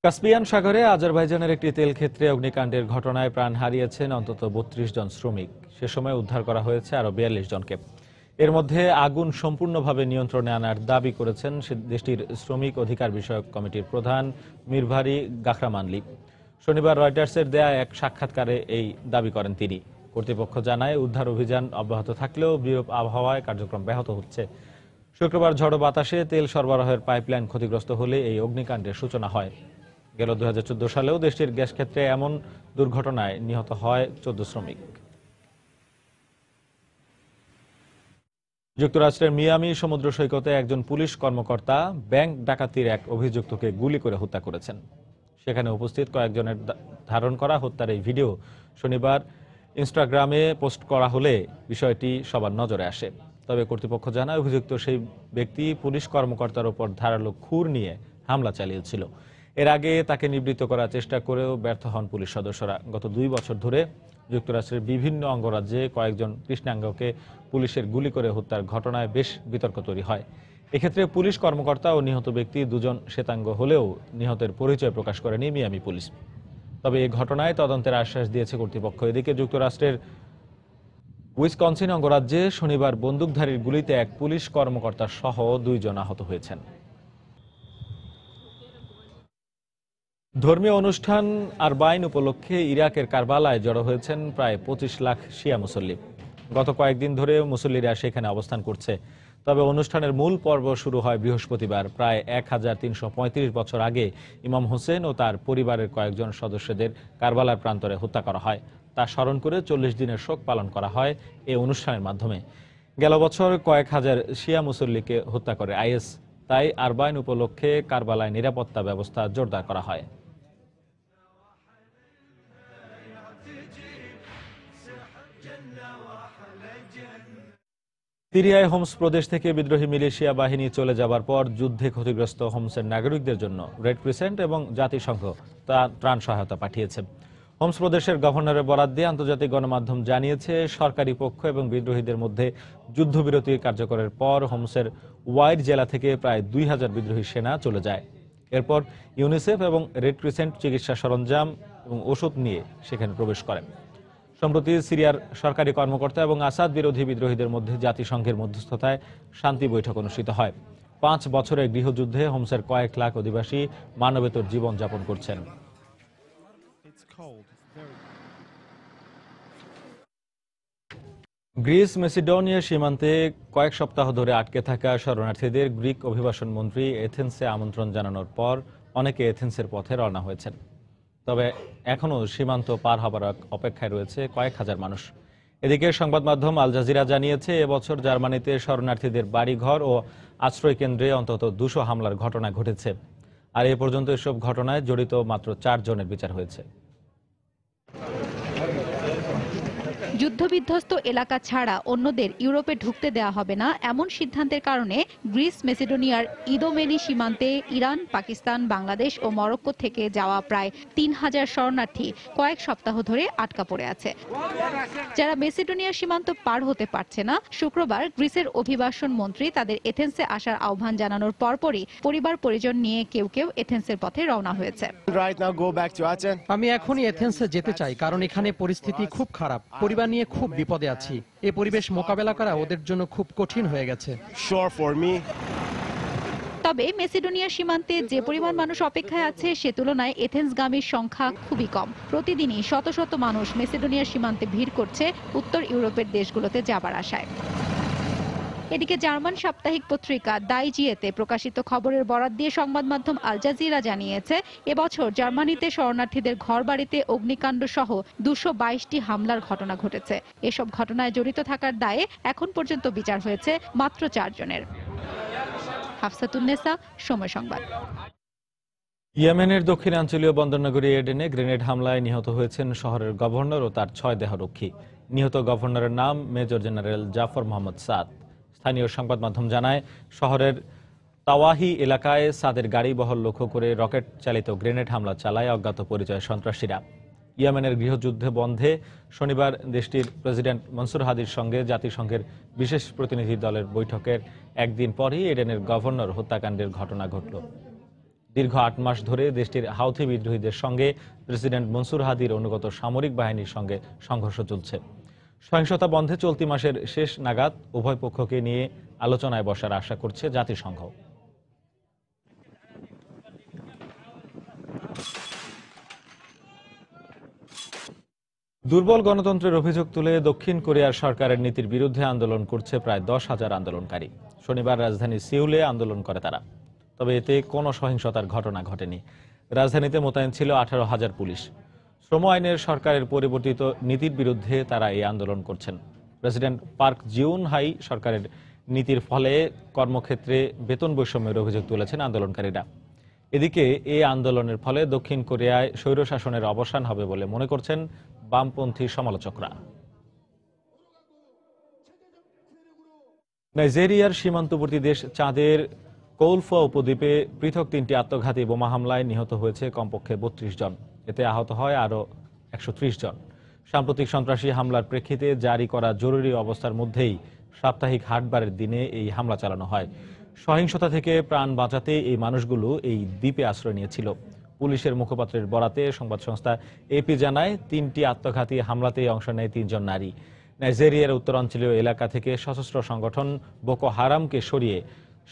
কাস্পিয়ান সাগরে আজারবাইজানের একটি তেল ক্ষেত্রে অগ্নিকাণ্ডের ঘটনায় প্রাণ হারিয়েছেন অন্তত 32 জন শ্রমিক। সে সময় উদ্ধার করা হয়েছে আরো 42 জনকে। এর মধ্যে আগুন সম্পূর্ণভাবে নিয়ন্ত্রণে আনার দাবি করেছেন দেশটির শ্রমিক অধিকার বিষয়ক কমিটির প্রধান মিরভারি গাখরামানলি। শনিবার রয়টার্সের দেয়া এক সাক্ষাৎকারে এই দাবি করেন তিনি। কর্তৃপক্ষ জানায়, উদ্ধার অভিযান অব্যাহত থাকলেও বিরূপ আবহাওয়ায় কার্যক্রম ব্যাহত হচ্ছে। শুক্রবার ঝড়ো বাতাসে তেল সরবরাহের পাইপলাইন ক্ষতিগ্রস্ত হলে এই অগ্নিকাণ্ডের সূচনা হয়। গেল 2014 সালেও দেশটির গ্যাস ক্ষেত্রে এমন দুর্ঘটনায় নিহত হয় 14 শ্রমিক। যুক্তরাষ্ট্রের মিয়ামি সমুদ্র সৈকতে একজন পুলিশ কর্মকর্তা ব্যাংক ডাকাতির এক অভিযুক্তকে গুলি করে হত্যা করেছেন। সেখানে উপস্থিত কয়েকজনের ধারণ করা হত্যার এই ভিডিও শনিবার ইনস্টাগ্রামে পোস্ট করা হলে বিষয়টি সবার নজরে আসে। তবে কর্তৃপক্ষ জানায়, অভিযুক্ত সেই ব্যক্তি পুলিশ কর্মকর্তার উপর ধারালো খুর নিয়ে হামলা চালিয়েছিল। এর আগে তাকে নিবৃত্ত করার চেষ্টা করেও ব্যর্থ হন পুলিশ সদস্যরা। গত 2 বছর ধরে যুক্তরাষ্ট্রের বিভিন্ন অঙ্গরাজ্যে কয়েকজন কৃষ্ণাঙ্গকে পুলিশের গুলি করে হত্যার ঘটনায় বেশ বিতর্ক তৈরি হয়। এক্ষেত্রে পুলিশ কর্মকর্তা ও নিহত ব্যক্তি দুজন শ্বেতাঙ্গ হলেও নিহতের পরিচয় প্রকাশ করেনি মিয়ামি পুলিশ। তবে এই ঘটনায় তদন্তের আশ্বাস দিয়েছে কর্তৃপক্ষ। এদিকে যুক্তরাষ্ট্রের উইসকনসিন অঙ্গরাজ্যে শনিবার বন্দুকধারীর গুলিতে এক পুলিশ কর্মকর্তা সহ 2 জন আহত হয়েছেন। ধর্মীয় অনুষ্ঠান আরবাইন উপলক্ষে ইরাকের কারবালায় জড়ো হয়েছেন প্রায় 25 লাখ শিয়া মুসল্লি। গত কয়েকদিন ধরে মুসল্লিরা সেখানে অবস্থান করছে। তবে অনুষ্ঠানের মূল পর্ব শুরু হয় বৃহস্পতিবার। প্রায় 1335 বছর আগে ইমাম হোসেন ও তার পরিবারের কয়েকজন সদস্যদের কারবালার প্রান্তরে হত্যা করা হয়। তা স্মরণ করে 40 দিনের শোক পালন করা হয় এই অনুষ্ঠানের মাধ্যমে। গেল বছর কয়েক হাজার শিয়া মুসল্লিকে হত্যা করে আইএস। তাই আরবাইন উপলক্ষে কারবালায় নিরাপত্তা ব্যবস্থা জোরদার করা হয়। সিরিয়ায় হোমস প্রদেশ থেকে বিদ্রোহী মিলিশিয়া বাহিনী চলে যাবার পর যুদ্ধে ক্ষতিগ্রস্ত হোমসের নাগরিকদের জন্য রেড ক্রিসেন্ট এবং জাতিসংঘ ত্রাণ সহায়তা পাঠিয়েছে। হোমস প্রদেশের গভর্নরের বরাত দিয়ে আন্তর্জাতিক গণমাধ্যম জানিয়েছে, সরকারি পক্ষ এবং বিদ্রোহীদের মধ্যে যুদ্ধবিরতি কার্যকরের পর হোমসের ওয়াইড জেলা থেকে প্রায় 2000 বিদ্রোহী সেনা চলে যায়। এরপর ইউনিসেফ এবং রেড ক্রিসেন্ট চিকিৎসা সরঞ্জাম এবং ওষুধ নিয়ে সেখানে প্রবেশ করেন। সম্প্রতি সিরিয়ার সরকারি কর্মকর্তা এবং আসাদ বিরোধী বিদ্রোহীদের মধ্যে জাতিসংঘের মধ্যস্থতায় শান্তি বৈঠক অনুষ্ঠিত হয়। 5 বছরের গৃহযুদ্ধে হোমসের কয়েক লাখ অধিবাসী মানবেতর জীবন যাপন করছেন। গ্রিস মেসিডোনিয়া সীমান্তে কয়েক সপ্তাহ ধরে আটকে থাকা শরণার্থীদের গ্রিক অভিবাসন মন্ত্রী এথেন্সে আমন্ত্রণ জানানোর পর অনেকে এথেন্সের পথে রওনা হয়েছেন। তবে এখনও সীমান্ত পার হবার অপেক্ষায় রয়েছে কয়েক হাজার মানুষ। এদিকে সংবাদ মাধ্যম আল জাজিরা জানিয়েছে, এবছর জার্মানিতে শরণার্থীদের বাড়িঘর ও আশ্রয় কেন্দ্রে অন্তত 200 হামলার ঘটনা ঘটেছে। আর এ পর্যন্ত এসব ঘটনায় জড়িত মাত্র 4 জনের বিচার হয়েছে। যুদ্ধবিধ্বস্ত এলাকা ছাড়া অন্যদের ইউরোপে ঢুকতে দেওয়া হবে না, এমন সিদ্ধান্তের কারণে গ্রিস মেসিডোনিয়ার ইদোমেনি সীমান্তে ইরান, পাকিস্তান, বাংলাদেশ ও মরক্কো থেকে যাওয়া প্রায় 3000 শরণার্থী কয়েক সপ্তাহ ধরে আটকা পড়ে আছে। যারা মেসিডোনিয়ার সীমান্ত পার হতে পারছে না, শুক্রবার গ্রিসের অভিবাসন মন্ত্রী তাদের এথেন্সে আসার আহ্বান জানানোর পরপরই পরিবার পরিজন নিয়ে কেউ কেউ এথেন্সের পথে রওনা হয়েছে। আমি এখনই এথেন্সে যেতে চাই, কারণ এখানে পরিস্থিতি খুব খারাপ। পরিবার নিয়ে খুব বিপদে আছি। এই পরিবেশ মোকাবেলা করা ওদের জন্য খুব কঠিন হয়ে গেছে। তবে মেসিডোনিয়ার সীমান্তে যে পরিমাণ মানুষ অপেক্ষায় আছে সে তুলনায় এথেন্সগামীর সংখ্যা খুবই কম। প্রতিদিনই শত শত মানুষ মেসিডোনিয়ার সীমান্তে ভিড় করছে উত্তর ইউরোপের দেশগুলোতে যাবার আশায়। এদিকে জার্মান সাপ্তাহিক পত্রিকা দাই জিয়েতে প্রকাশিত খবরের বরাত দিয়ে সংবাদ মাধ্যম আল জাজিরা জানিয়েছে, এবছর জার্মানিতে শরণার্থীদের ঘরবাড়িতে অগ্নিকাণ্ড সহ 222টি হামলার ঘটনা ঘটেছে। এসব ঘটনায় জড়িত থাকার দায়ে এখন পর্যন্ত বিচার হয়েছে মাত্র 4 জনের। হাফসাতুন্নেসা, সময় সংবাদ। ইয়েমেনের দক্ষিণাঞ্চলীয় বন্দরনগরী এডেনে গ্রেনেড হামলায় নিহত হয়েছেন শহরের গভর্নর ও তার 6 দেহরক্ষী। নিহত গভর্নরের নাম মেজর জেনারেল জাফর মোহাম্মদ সাদ। স্থানীয় সংবাদ মাধ্যম জানায়, শহরের তাওয়াহি এলাকায় সাদের গাড়ি বহর লক্ষ্য করে রকেট চালিত গ্রেনেড হামলা চালায় অজ্ঞাত পরিচয় সন্ত্রাসীরা। ইয়েমেনের গৃহযুদ্ধ বন্ধে শনিবার দেশটির প্রেসিডেন্ট মনসুর হাদির সঙ্গে জাতিসংঘের বিশেষ প্রতিনিধি দলের বৈঠকের একদিন পরই এডেনের গভর্নর হত্যাকাণ্ডের ঘটনা ঘটল। দীর্ঘ 8 মাস ধরে দেশটির হাউথি বিদ্রোহীদের সঙ্গে প্রেসিডেন্ট মনসুর হাদির অনুগত সামরিক বাহিনীর সঙ্গে সংঘর্ষ চলছে। সহিংসতা বন্ধে চলতি মাসের শেষ নাগাদ উভয় পক্ষকে নিয়ে আলোচনায় বসার আশা করছে জাতিসংঘ। দুর্বল গণতন্ত্রের অভিযোগ তুলে দক্ষিণ কোরিয়ার সরকারের নীতির বিরুদ্ধে আন্দোলন করছে প্রায় 10,000 আন্দোলনকারী। শনিবার রাজধানী সিউলে আন্দোলন করে তারা। তবে এতে কোনো সহিংসতার ঘটনা ঘটেনি। রাজধানীতে মোতায়েন ছিল 18,000 পুলিশ। শ্রম আইনের সরকারের পরিবর্তিত নীতির বিরুদ্ধে তারা এই আন্দোলন করছেন। প্রেসিডেন্ট পার্ক জিউন হাই সরকারের নীতির ফলে কর্মক্ষেত্রে বেতন বৈষম্যের অভিযোগ তুলেছেন আন্দোলনকারীরা। এদিকে এই আন্দোলনের ফলে দক্ষিণ কোরিয়ায় স্বৈরশাসনের অবসান হবে বলে মনে করছেন বামপন্থী সমালোচকরা। নাইজেরিয়ার সীমান্তবর্তী দেশ চাঁদের কৌলফা উপদ্বীপে পৃথক 3টি আত্মঘাতী বোমা হামলায় নিহত হয়েছে কমপক্ষে 32 জন, এতে আহত হয় আরও 130 জন। সাম্প্রতিক সন্ত্রাসী হামলার প্রেক্ষিতে জারি করা জরুরি অবস্থার মধ্যেই সাপ্তাহিক হাটবারের দিনে এই হামলা চালানো হয়। সহিংসতা থেকে প্রাণ বাঁচাতে এই মানুষগুলো এই দ্বীপে আশ্রয় নিয়েছিল। পুলিশের মুখপাত্রের বরাতে সংবাদ সংস্থা এপি জানায়, 3টি আত্মঘাতী হামলাতে অংশ নেয় 3 জন নারী। নাইজেরিয়ার উত্তরাঞ্চলীয় এলাকা থেকে সশস্ত্র সংগঠন বোকো হারামকে সরিয়ে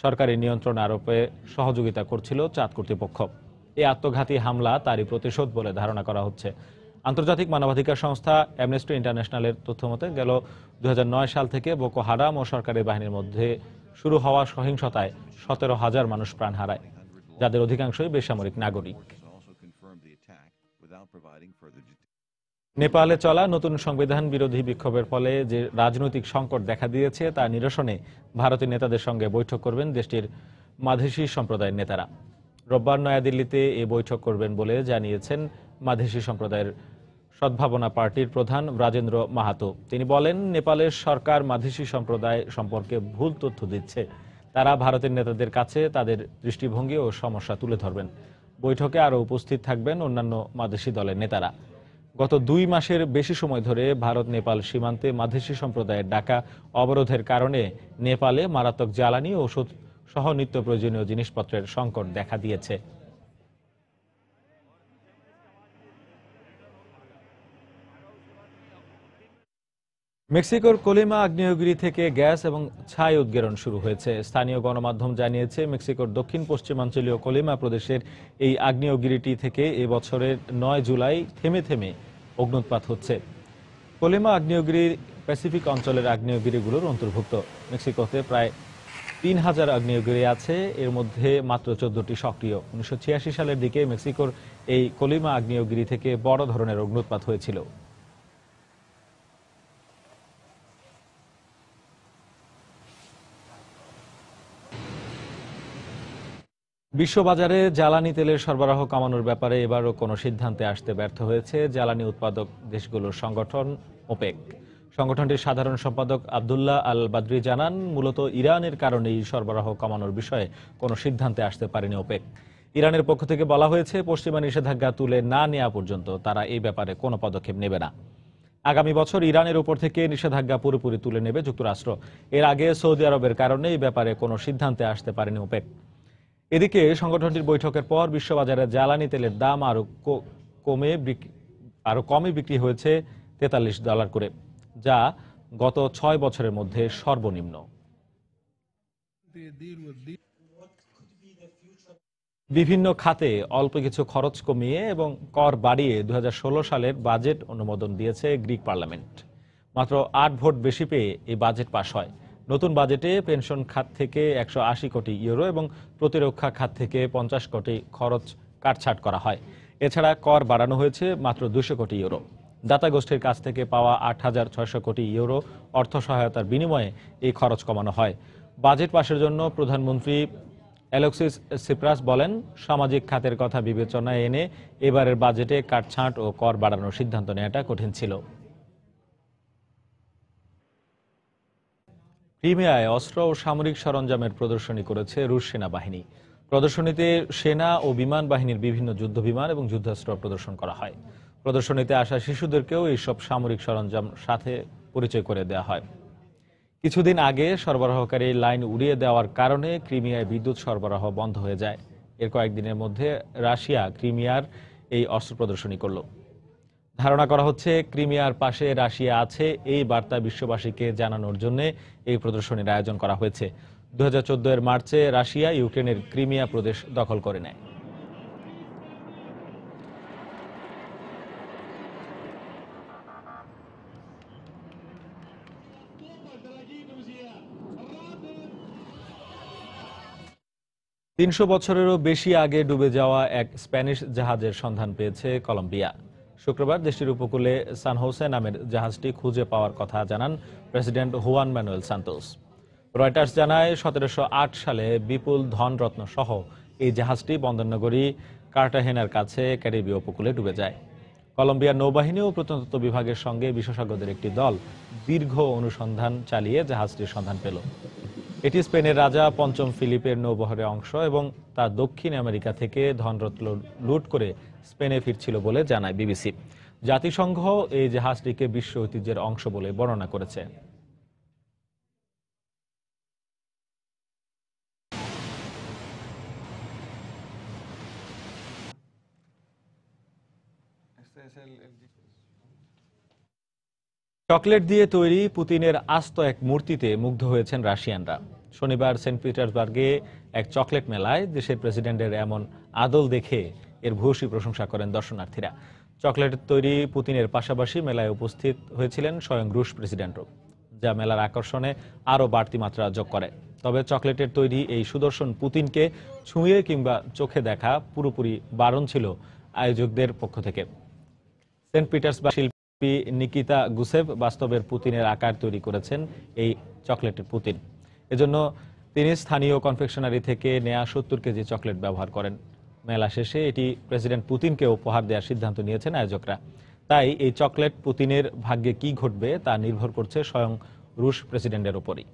সরকারি নিয়ন্ত্রণ আরোপে সহযোগিতা করছিল চাদ কর্তৃপক্ষ। এই আত্মঘাতী হামলা তারই প্রতিশোধ বলে ধারণা করা হচ্ছে। আন্তর্জাতিক মানবাধিকার সংস্থা অ্যামনেস্টি ইন্টারন্যাশনালের তথ্যমতে গেল 2009 সাল থেকে বোকো হারাম ও সরকারি বাহিনীর মধ্যে শুরু হওয়া সহিংসতায় 17,000 মানুষ প্রাণ হারায়, যাদের অধিকাংশই বেসামরিক নাগরিক। নেপালে চলা নতুন সংবিধান বিরোধী বিক্ষোভের ফলে যে রাজনৈতিক সংকট দেখা দিয়েছে তা নিরসনে ভারতের নেতাদের সঙ্গে বৈঠক করবেন দেশটির মাধেসি সম্প্রদায়ের নেতারা। রোববার নয়াদিল্লিতে এ বৈঠক করবেন বলে জানিয়েছেন মাধেসি সম্প্রদায়ের সদ্ভাবনা পার্টির প্রধান ব্রাজেন্দ্র মাহাতো। তিনি বলেন, নেপালের সরকার মাধেসি সম্প্রদায় সম্পর্কে ভুল তথ্য দিচ্ছে। তারা ভারতের নেতাদের কাছে তাদের দৃষ্টিভঙ্গি ও সমস্যা তুলে ধরবেন। বৈঠকে আরও উপস্থিত থাকবেন অন্যান্য মাধেসি দলের নেতারা। গত 2 মাসের বেশি সময় ধরে ভারত নেপাল সীমান্তে মাধেসি সম্প্রদায়ের ডাকা অবরোধের কারণে নেপালে মারাত্মক জ্বালানি ও ওষুধ সহ নিত্য প্রয়োজনীয় জিনিসপত্রের সংকট দেখা দিয়েছে। মেক্সিকোর কোলিমা আগ্নেয়গিরি থেকে গ্যাস এবং ছাই উদ্গীরণ শুরু হয়েছে। স্থানীয় গণমাধ্যম জানিয়েছে, মেক্সিকোর দক্ষিণ পশ্চিমাঞ্চলীয় কোলিমা প্রদেশের এই আগ্নেয়গিরিটি থেকে এবছরের 9 জুলাই থেমে থেমে অগ্ন্যুৎপাত হচ্ছে। কোলিমা আগ্নেয়গিরি প্যাসিফিক অঞ্চলের আগ্নেয়গিরিগুলোর অন্তর্ভুক্ত। মেক্সিকোতে প্রায় 3000 আগ্নেয়গিরি আছে, এর মধ্যে মাত্র 14টি সক্রিয়। 1986 সালের দিকে মেক্সিকোর এই কোলিমা আগ্নেয়গিরি থেকে বড় ধরনের অগ্ন্যুৎপাত হয়েছিল। বিশ্ববাজারে জ্বালানি তেলের সরবরাহ কমানোর ব্যাপারে এবারও কোনো সিদ্ধান্তে আসতে ব্যর্থ হয়েছে জ্বালানি উৎপাদক দেশগুলোর সংগঠন ওপেক। সংগঠনটির সাধারণ সম্পাদক আব্দুল্লাহ আল বাদরি জানান, মূলত ইরানের কারণেই সরবরাহ কমানোর বিষয়ে কোনো সিদ্ধান্তে আসতে পারেনি ওপেক। ইরানের পক্ষ থেকে বলা হয়েছে, পশ্চিমা নিষেধাজ্ঞা তুলে না নেওয়া পর্যন্ত তারা এই ব্যাপারে কোনো পদক্ষেপ নেবে না। আগামী বছর ইরানের উপর থেকে নিষেধাজ্ঞা পুরোপুরি তুলে নেবে যুক্তরাষ্ট্র। এর আগে সৌদি আরবের কারণে এই ব্যাপারে কোনো সিদ্ধান্তে আসতে পারেনি ওপেক। এদিকে সংগঠনটির বৈঠকের পর বিশ্ববাজারে জ্বালানি তেলের দাম আরো কমে বিক্রি হয়েছে $43 করে, যা গত 6 বছরের মধ্যে সর্বনিম্ন। বিভিন্ন খাতে অল্প কিছু খরচ কমিয়ে এবং কর বাড়িয়ে 2016 সালের বাজেট অনুমোদন দিয়েছে গ্রিক পার্লামেন্ট। মাত্র 8 ভোট বেশি পেয়ে এই বাজেট পাশ হয়। নতুন বাজেটে পেনশন খাত থেকে 180 কোটি ইউরো এবং প্রতিরক্ষা খাত থেকে 50 কোটি খরচ কাটছাট করা হয়। এছাড়া কর বাড়ানো হয়েছে মাত্র 200 কোটি ইউরো। দাতা গোষ্ঠীর কাছ থেকে পাওয়া 8600 কোটি ইউরো অর্থ সহায়তার বিনিময়ে এই খরচ কমানো হয়। বাজেট পাশের জন্য প্রধানমন্ত্রী অ্যালেক্সিস সিপ্রাস বলেন, সামাজিক খাতের কথা বিবেচনায় এনে এবারের বাজেটে কাটছাঁট ও কর বাড়ানোর সিদ্ধান্ত নেওয়াটা কঠিন ছিল। ক্রিমিয়ায় অস্ত্র ও সামরিক সরঞ্জামের প্রদর্শনী করেছে রুশ সেনাবাহিনী। প্রদর্শনীতে সেনা ও বিমান বাহিনীর বিভিন্ন যুদ্ধবিমান এবং যুদ্ধাস্ত্র প্রদর্শন করা হয়। প্রদর্শনীতে আসা শিশুদেরকেও এইসব সামরিক সরঞ্জাম সাথে পরিচয় করে দেওয়া হয়। কিছুদিন আগে সরবরাহকারী লাইন উড়িয়ে দেওয়ার কারণে ক্রিমিয়ায় বিদ্যুৎ সরবরাহ বন্ধ হয়ে যায়। এর কয়েকদিনের মধ্যে রাশিয়া ক্রিমিয়ার এই অস্ত্র প্রদর্শনী করল। ধারণা করা হচ্ছে, ক্রিমিয়ার পাশে রাশিয়া আছে এই বার্তা বিশ্ববাসীকে জানানোর জন্য এই প্রদর্শনীর আয়োজন করা হয়েছে। 2014 মার্চে রাশিয়া ইউক্রেনের ক্রিমিয়া প্রদেশ দখল করে নেয়। তিনশো বছরেরও বেশি আগে ডুবে যাওয়া এক স্প্যানিশ জাহাজের সন্ধান পেয়েছে কলম্বিয়া। শুক্রবার দেশটির উপকূলে সান হোসে নামের জাহাজটি খুঁজে পাওয়ার কথা জানান president Juan Manuel Santos. Reuters জানায়, 1708 সালে বিপুল ধনরত্ন সহ এই জাহাজটি বন্দরনগরী কার্টাহেনার কাছে ক্যারিবীয় উপকূলে ডুবে যায়। কলম্বিয়ার নৌবাহিনী ও প্রত্নতত্ত্ব বিভাগের সঙ্গে বিশেষজ্ঞদের একটি দল দীর্ঘ অনুসন্ধান চালিয়ে জাহাজটির সন্ধান পেল। এটি স্পেনের রাজা পঞ্চম ফিলিপের নৌবহরের অংশ এবং তা দক্ষিণ আমেরিকা থেকে ধনরত্ন লুট করে স্পেনে ফিরছিল বলে জানায় বিবিসি। জাতিসংঘ এই জাহাজটিকে বিশ্ব ঐতিহ্যের অংশ বলে বর্ণনা করেছে। চকলেট দিয়ে তৈরি পুতিনের আস্ত এক মূর্তিতে মুগ্ধ হয়েছেন রাশিয়ানরা। শনিবার সেন্ট পিটার্সবার্গে এক চকলেট মেলায় দেশের প্রেসিডেন্টের এমন আদল দেখে এর ভূয়সী প্রশংসা করেন দর্শনার্থীরা। চকলেটের তৈরি পুতিনের পাশাপাশি মেলায় উপস্থিত হয়েছিলেন স্বয়ং রুশ প্রেসিডেন্টও, যা মেলার আকর্ষণে আরও বাড়তি মাত্রা যোগ করে। তবে চকলেটের তৈরি এই সুদর্শন পুতিনকে ছুঁয়ে কিংবা চোখে দেখা পুরোপুরি বারণ ছিল আয়োজকদের পক্ষ থেকে। সেন্ট পিটার্সবার্গ শিল্পী নিকিতা গুসেভ বাস্তবের পুতিনের আকার তৈরি করেছেন এই চকলেটের পুতিন। এজন্য তিনি স্থানীয় কনফেকশনারি থেকে নেয়া 70 কেজি চকলেট ব্যবহার করেন। মেলা শেষে এটি প্রেসিডেন্ট পুতিনকে উপহার দেওয়ার সিদ্ধান্ত নিয়েছেন আয়োজকরা। তাই এই চকলেট পুতিনের ভাগ্যে কি ঘটবে তা নির্ভর করছে স্বয়ং রুশ প্রেসিডেন্টের উপরই।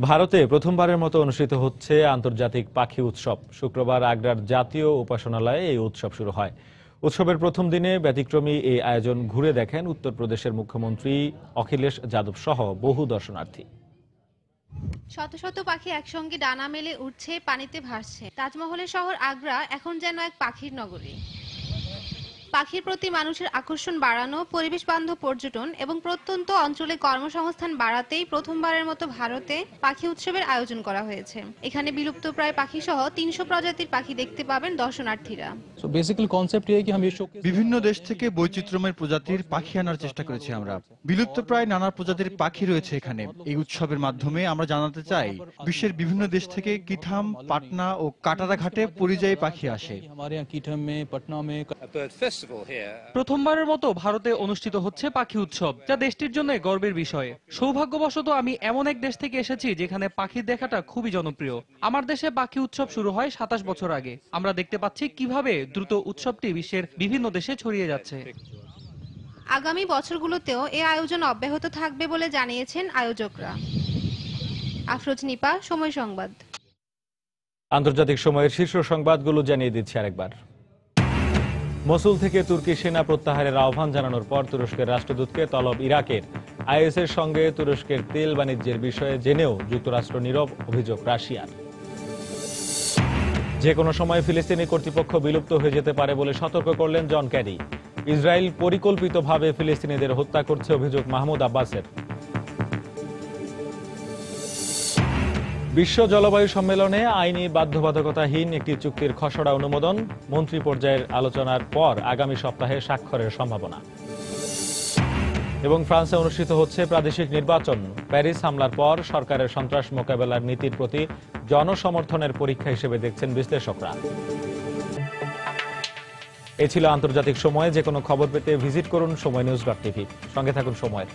ভারতে প্রথমবারের মতো অনুষ্ঠিত হচ্ছে আন্তর্জাতিক পাখি উৎসব। শুক্রবার আগ্রার জাতীয় উপাসনালয়ে এই উৎসব শুরু হয়। উৎসবের প্রথম দিনে ব্যতিক্রমী এই আয়োজন ঘুরে দেখেন উত্তরপ্রদেশের মুখ্যমন্ত্রী অখিলেশ যাদব সহ বহু দর্শনার্থী। শত শত পাখি একসঙ্গে ডানা মেলে উঠছে, পানিতে ভাসছে। তাজমহলের শহর আগ্রা এখন যেন এক পাখির নগরী। পাখির প্রতি মানুষের আকর্ষণ বাড়ানো, পরিবেশ বান্ধব পর্যটন এবং প্রত্যন্ত অঞ্চলে কর্মসংস্থান বাড়াতেই প্রথমবারের মতো ভারতে পাখি উৎসবের আয়োজন করা হয়েছে। এখানে বিলুপ্তপ্রায় পাখি সহ 300 প্রজাতির পাখি দেখতে পাবেন দর্শনার্থীরা। বিভিন্ন দেশ থেকে বৈচিত্র্যময় প্রজাতির পাখি আনার চেষ্টা করেছি আমরা। বিলুপ্তপ্রায় নানা প্রজাতির পাখি রয়েছে এখানে। এই উৎসবের মাধ্যমে আমরা জানাতে চাই বিশ্বের বিভিন্ন দেশ থেকে কিথাম, পাটনা ও কাটারা ঘাটে পরিযায়ী পাখি আসে। প্রথমবারের মতো ভারতে অনুষ্ঠিত হচ্ছে পাখি উৎসব, যা দেশটির জন্য গর্বের বিষয়। সৌভাগ্যবশত আমি এমন এক দেশ থেকে এসেছি যেখানে পাখি দেখাটা খুবই জনপ্রিয়। আমার দেশে পাখি উৎসব শুরু হয় 27 বছর আগে। আমরা দেখতে পাচ্ছি কিভাবে দ্রুত উৎসবটি বিশ্বের বিভিন্ন দেশে ছড়িয়ে যাচ্ছে। আগামী বছরগুলোতেও এই আয়োজন অব্যাহত থাকবে বলে জানিয়েছেন আয়োজকরা। আফরোজ নিপা, সময় সংবাদ। আন্তর্জাতিক সময়ের শীর্ষ সংবাদগুলো জানিয়ে দিচ্ছি আরেকবার। মসুল থেকে তুর্কি সেনা প্রত্যাহারের আহ্বান জানানোর পর তুরস্কের রাষ্ট্রদূতকে তলব ইরাকের। আইএসের সঙ্গে তুরস্কের তেল বাণিজ্যের বিষয়ে জেনেও যুক্তরাষ্ট্র নীরব, অভিযোগ রাশিয়ার। যে কোনো সময় ফিলিস্তিনি কর্তৃপক্ষ বিলুপ্ত হয়ে যেতে পারে বলে সতর্ক করলেন জন ক্যারি। ইসরায়েল পরিকল্পিতভাবে ফিলিস্তিনিদের হত্যা করছে, অভিযোগ মাহমুদ আব্বাসের। বিশ্ব জলবায়ু সম্মেলনে আইনি বাধ্যবাধকতাহীন একটি চুক্তির খসড়া অনুমোদন। মন্ত্রী পর্যায়ের আলোচনার পর আগামী সপ্তাহে স্বাক্ষরের সম্ভাবনা। এবং ফ্রান্সে অনুষ্ঠিত হচ্ছে প্রাদেশিক নির্বাচন। প্যারিস হামলার পর সরকারের সন্ত্রাস মোকাবেলার নীতির প্রতি জনসমর্থনের পরীক্ষা হিসেবে দেখছেন বিশ্লেষকরা। এ ছিল আন্তর্জাতিক সময়। যে কোনো খবর পেতে ভিজিট করুন সময়নিউজ.tv। সঙ্গে থাকুন সময়।